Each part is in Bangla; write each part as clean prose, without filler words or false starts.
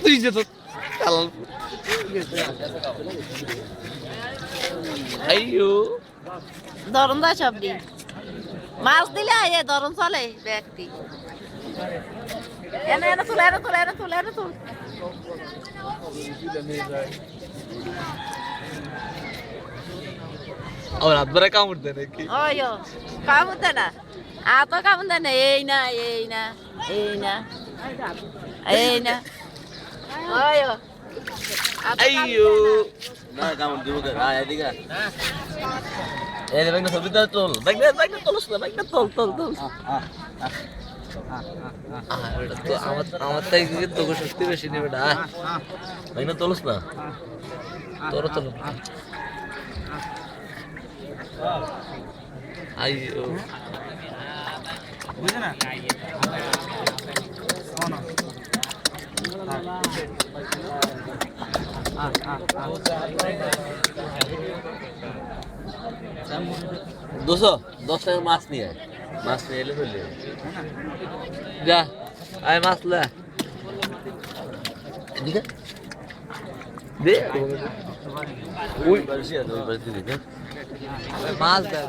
তুই যে তো আইয়ো ধরুন দা সবদি মাছ দিলে এ ধরুন চলে ব্যক্তি এনে এনে তুলে এনে তুলে এনে তুলে এনে তুল और हाथ बड़ा काम उठते हैं कि ওয়ো কামুন দে না আ তো কামুন দে না এই না এই না এই না এই না ওয়ো আইয়ো না কামড় দিব কে আয় এদিকে এই ব্যাগটা ছবি দাও তোল ব্যাগটা তোলস না ব্যাগটা তোল এটা তো আমার তাই তোকে শক্তি বেশি নেবে না ব্যাগটা তোলস না তোর তোল আইয়ো বুঝছ না दोस्तों 10 টাকা মাছ নিয়ে আয় মাছ নিয়ে এলে চলে যা আয় মাছ লে এদিকে দে ওই বাড়ি আছে ওই বাড়ি দিকে মাছ দে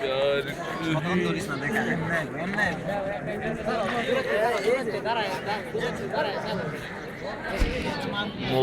यार কতক্ষণ ধরিস না দেখা এমনি